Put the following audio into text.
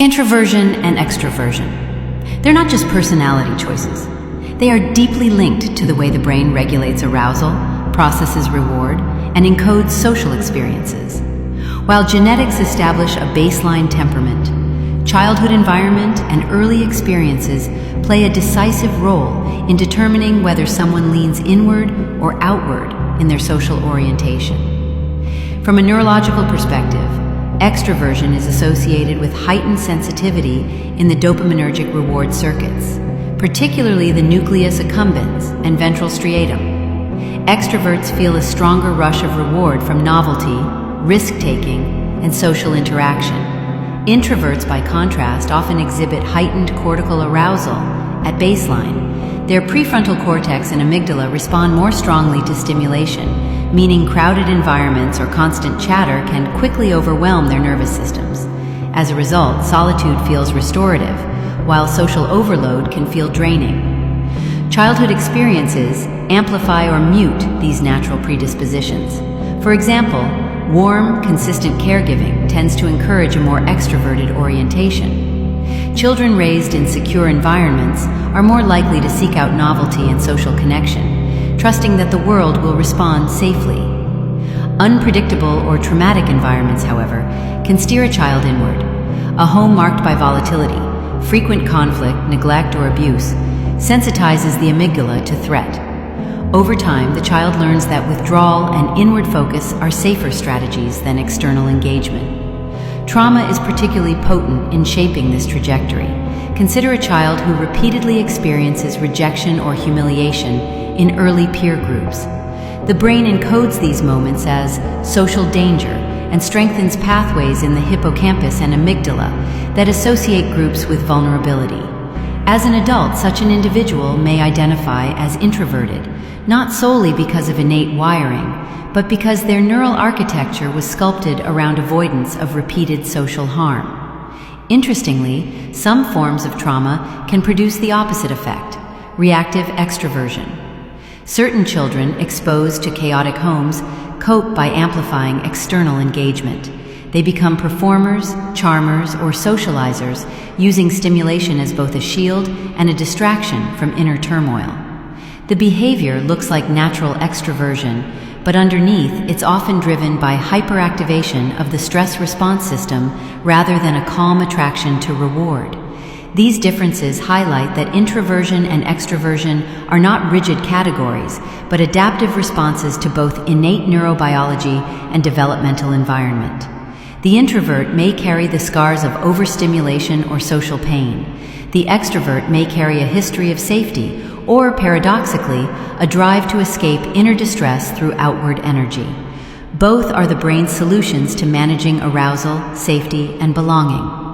Introversion and extroversion. They're not just personality choices. They are deeply linked to the way the brain regulates arousal, processes reward, and encodes social experiences. While genetics establish a baseline temperament, childhood environment and early experiences play a decisive role in determining whether someone leans inward or outward in their social orientation. From a neurological perspective, extroversion is associated with heightened sensitivity in the dopaminergic reward circuits, particularly the nucleus accumbens and ventral striatum. Extroverts feel a stronger rush of reward from novelty, risk-taking, and social interaction. Introverts, by contrast, often exhibit heightened cortical arousal at baseline. Their prefrontal cortex and amygdala respond more strongly to stimulation, meaning crowded environments or constant chatter can quickly overwhelm their nervous systems. As a result, solitude feels restorative, while social overload can feel draining. Childhood experiences amplify or mute these natural predispositions. For example, warm, consistent caregiving tends to encourage a more extroverted orientation. Children raised in secure environments are more likely to seek out novelty and social connection, trusting that the world will respond safely. Unpredictable or traumatic environments, however, can steer a child inward. A home marked by volatility, frequent conflict, neglect, or abuse sensitizes the amygdala to threat. Over time, the child learns that withdrawal and inward focus are safer strategies than external engagement. Trauma is particularly potent in shaping this trajectory. Consider a child who repeatedly experiences rejection or humiliation in early peer groups. The brain encodes these moments as social danger and strengthens pathways in the hippocampus and amygdala that associate groups with vulnerability. As an adult, such an individual may identify as introverted, not solely because of innate wiring, but because their neural architecture was sculpted around avoidance of repeated social harm. Interestingly, some forms of trauma can produce the opposite effect: reactive extroversion. Certain children exposed to chaotic homes cope by amplifying external engagement. They become performers, charmers, or socializers, using stimulation as both a shield and a distraction from inner turmoil. The behavior looks like natural extroversion, but underneath, it's often driven by hyperactivation of the stress response system rather than a calm attraction to reward. These differences highlight that introversion and extroversion are not rigid categories, but adaptive responses to both innate neurobiology and developmental environment. The introvert may carry the scars of overstimulation or social pain. The extrovert may carry a history of safety, or paradoxically, a drive to escape inner distress through outward energy. Both are the brain's solutions to managing arousal, safety, and belonging.